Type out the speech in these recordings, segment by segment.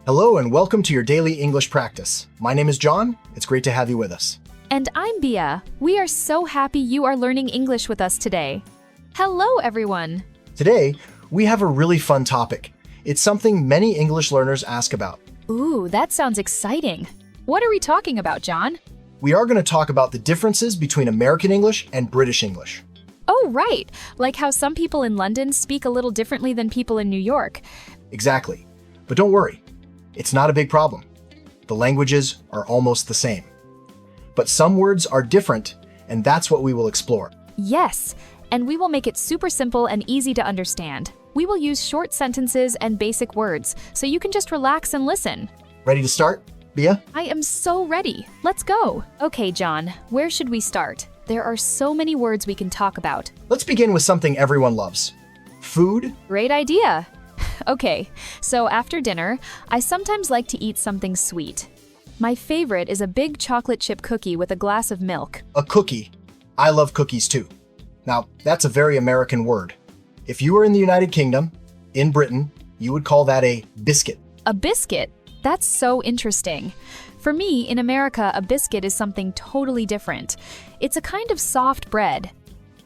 Hello and welcome to your daily English practice. My name is John. It's great to have you with us. And I'm Bia. We are so happy you are learning English with us today. Hello, everyone. Today, we have a really fun topic. It's something many English learners ask about. Ooh, that sounds exciting. What are we talking about, John? We are going to talk about the differences between American English and British English. Oh, right. Like how some people in London speak a little differently than people in New York. Exactly. But don't worry. It's not a big problem. The languages are almost the same. But some words are different, and that's what we will explore. Yes, and we will make it super simple and easy to understand. We will use short sentences and basic words, so you can just relax and listen. Ready to start, Bia? I am so ready. Let's go. Okay, John, where should we start? There are so many words we can talk about. Let's begin with something everyone loves. Food. Great idea. Okay, so after dinner, I sometimes like to eat something sweet. My favorite is a big chocolate chip cookie with a glass of milk. A cookie. I love cookies too. Now, that's a very American word. If you were in the United Kingdom, in Britain, you would call that a biscuit. A biscuit? That's so interesting. For me, in America, a biscuit is something totally different. It's a kind of soft bread.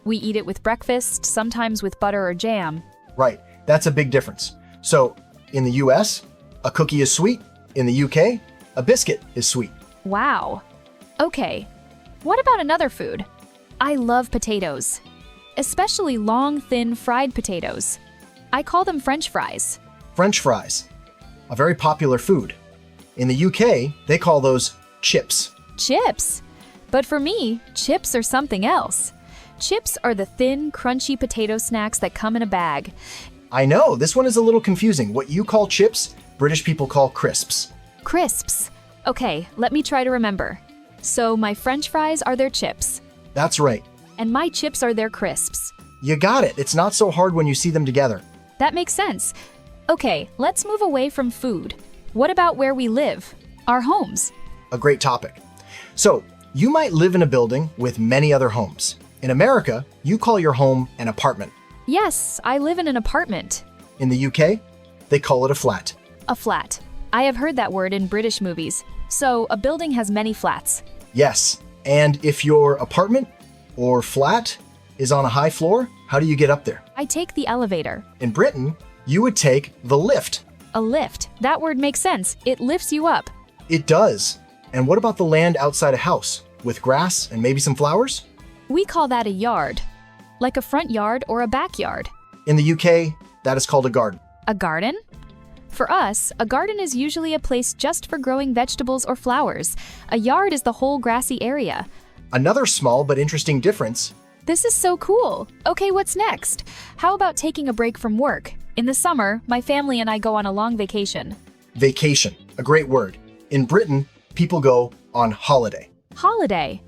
We eat it with breakfast, sometimes with butter or jam. Right, that's a big difference. So, in the US, a cookie is sweet. In the UK, a biscuit is sweet. Wow. Okay, what about another food? I love potatoes, especially long, thin, fried potatoes. I call them French fries. French fries, a very popular food. In the UK, they call those chips. Chips? But for me, chips are something else. Chips are the thin, crunchy potato snacks that come in a bag. I know, this one is a little confusing. What you call chips, British people call crisps. Crisps. Okay, let me try to remember. So my French fries are their chips. That's right. And my chips are their crisps. You got it. It's not so hard when you see them together. That makes sense. Okay, let's move away from food. What about where we live? Our homes. A great topic. So, you might live in a building with many other homes. In America, you call your home an apartment. Yes, I live in an apartment. In the UK, they call it a flat. A flat. I have heard that word in British movies. So, a building has many flats. Yes, and if your apartment or flat is on a high floor, how do you get up there? I take the elevator. In Britain, you would take the lift. A lift. That word makes sense. It lifts you up. It does. And what about the land outside a house, with grass and maybe some flowers? We call that a yard. Like a front yard or a backyard. In the UK, that is called a garden. A garden? For us, a garden is usually a place just for growing vegetables or flowers. A yard is the whole grassy area. Another small but interesting difference. This is so cool. Okay, what's next? How about taking a break from work? In the summer, my family and I go on a long vacation. Vacation, a great word. In Britain, people go on holiday. Holiday.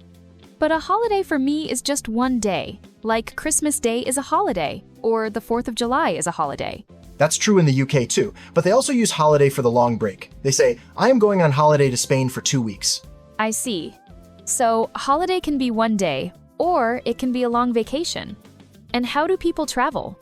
But a holiday for me is just one day. Like Christmas Day is a holiday, or the 4th of July is a holiday. That's true in the UK too, but they also use holiday for the long break. They say, I am going on holiday to Spain for 2 weeks. I see. So, holiday can be one day, or it can be a long vacation. And how do people travel?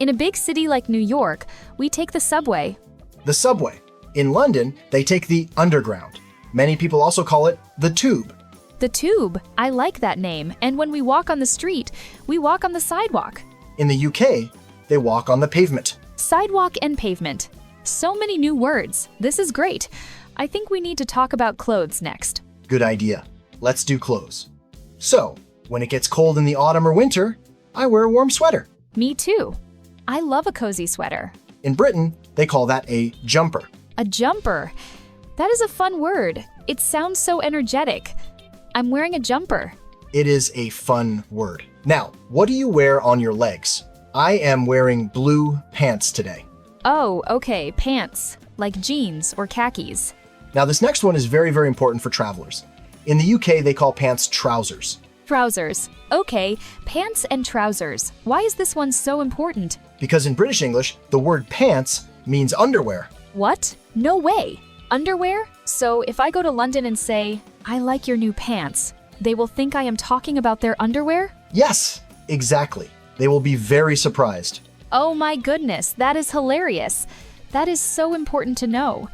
In a big city like New York, we take the subway. The subway. In London, they take the underground. Many people also call it the tube. The tube. I like that name. And when we walk on the street, we walk on the sidewalk. In the UK, they walk on the pavement. Sidewalk and pavement. So many new words. This is great. I think we need to talk about clothes next. Good idea. Let's do clothes. So, when it gets cold in the autumn or winter, I wear a warm sweater. Me too. I love a cozy sweater. In Britain, they call that a jumper. A jumper. That is a fun word. It sounds so energetic. I'm wearing a jumper. It is a fun word. Now, what do you wear on your legs? I am wearing blue pants today. Oh, okay, pants. Like jeans or khakis. Now, this next one is very, very important for travelers. In the UK, they call pants trousers. Trousers. Okay, pants and trousers. Why is this one so important? Because in British English, the word pants means underwear. What? No way. Underwear? So if I go to London and say, I like your new pants, they will think I am talking about their underwear? Yes, exactly. They will be very surprised. Oh my goodness, that is hilarious. That is so important to know.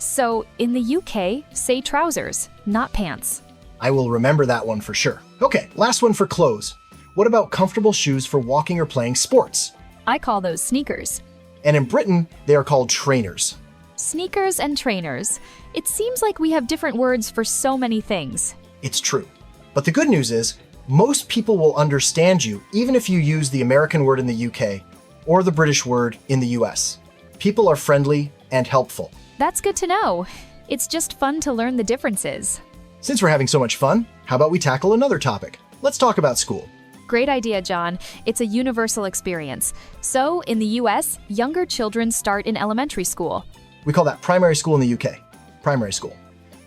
So, in the UK, say trousers, not pants. I will remember that one for sure. Okay, last one for clothes. What about comfortable shoes for walking or playing sports? I call those sneakers. And in Britain, they are called trainers. Sneakers and trainers. It seems like we have different words for so many things. It's true. But the good news is, most people will understand you even if you use the American word in the UK or the British word in the US. People are friendly and helpful. That's good to know. It's just fun to learn the differences. Since we're having so much fun, how about we tackle another topic? Let's talk about school. Great idea, John. It's a universal experience. So, in the US, younger children start in elementary school. We call that primary school in the UK. Primary school.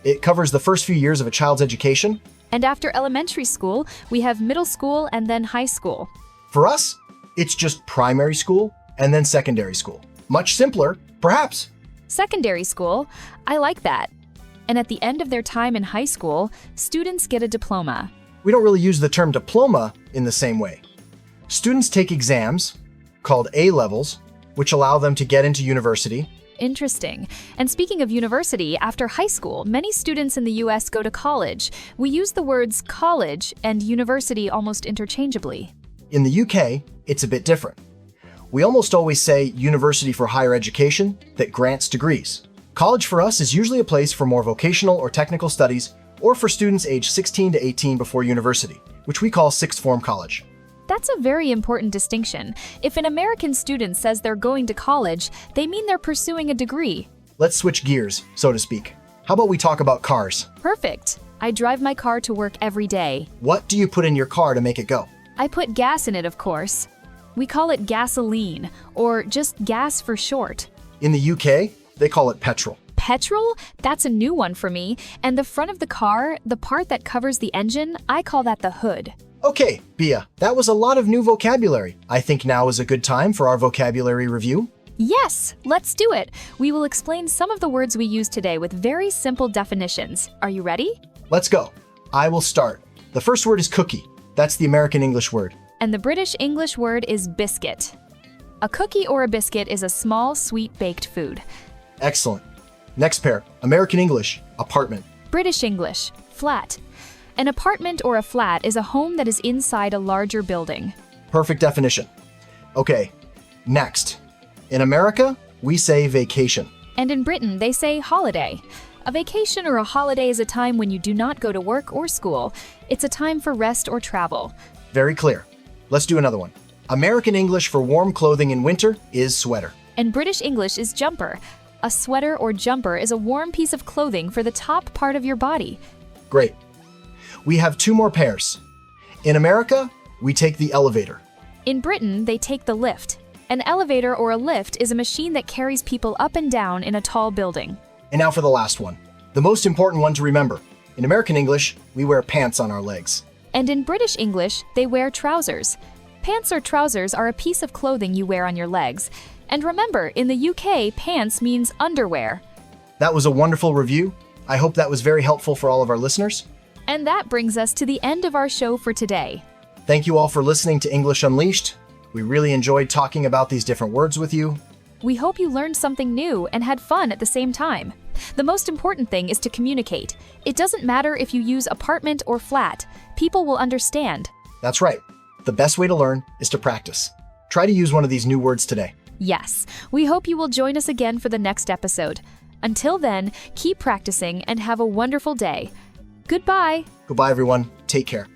It covers the first few years of a child's education. And after elementary school, we have middle school and then high school. For us, it's just primary school and then secondary school. Much simpler, perhaps. Secondary school, I like that. And at the end of their time in high school, students get a diploma. We don't really use the term diploma in the same way. Students take exams, called A-levels, which allow them to get into university. Interesting. And speaking of university, after high school, many students in the US go to college. We use the words college and university almost interchangeably. In the UK, it's a bit different. We almost always say university for higher education that grants degrees. College for us is usually a place for more vocational or technical studies, or for students aged 16 to 18 before university, which we call sixth form college. That's a very important distinction. If an American student says they're going to college, they mean they're pursuing a degree. Let's switch gears, so to speak. How about we talk about cars? Perfect. I drive my car to work every day. What do you put in your car to make it go? I put gas in it, of course. We call it gasoline, or just gas for short. In the UK, they call it petrol. Petrol? That's a new one for me. And the front of the car, the part that covers the engine, I call that the hood. Okay, Bia, that was a lot of new vocabulary. I think now is a good time for our vocabulary review. Yes, let's do it. We will explain some of the words we use today with very simple definitions. Are you ready? Let's go. I will start. The first word is cookie. That's the American English word. And the British English word is biscuit. A cookie or a biscuit is a small, sweet baked food. Excellent. Next pair, American English, apartment. British English, flat. An apartment or a flat is a home that is inside a larger building. Perfect definition. Okay, next. In America, we say vacation. And in Britain, they say holiday. A vacation or a holiday is a time when you do not go to work or school. It's a time for rest or travel. Very clear. Let's do another one. American English for warm clothing in winter is sweater. And British English is jumper. A sweater or jumper is a warm piece of clothing for the top part of your body. Great. We have two more pairs. In America, we take the elevator. In Britain, they take the lift. An elevator or a lift is a machine that carries people up and down in a tall building. And now for the last one. The most important one to remember. In American English, we wear pants on our legs. And in British English, they wear trousers. Pants or trousers are a piece of clothing you wear on your legs. And remember, in the UK, pants means underwear. That was a wonderful review. I hope that was very helpful for all of our listeners. And that brings us to the end of our show for today. Thank you all for listening to English Unleashed. We really enjoyed talking about these different words with you. We hope you learned something new and had fun at the same time. The most important thing is to communicate. It doesn't matter if you use apartment or flat. People will understand. That's right. The best way to learn is to practice. Try to use one of these new words today. Yes, we hope you will join us again for the next episode. Until then, keep practicing and have a wonderful day. Goodbye. Goodbye, everyone. Take care.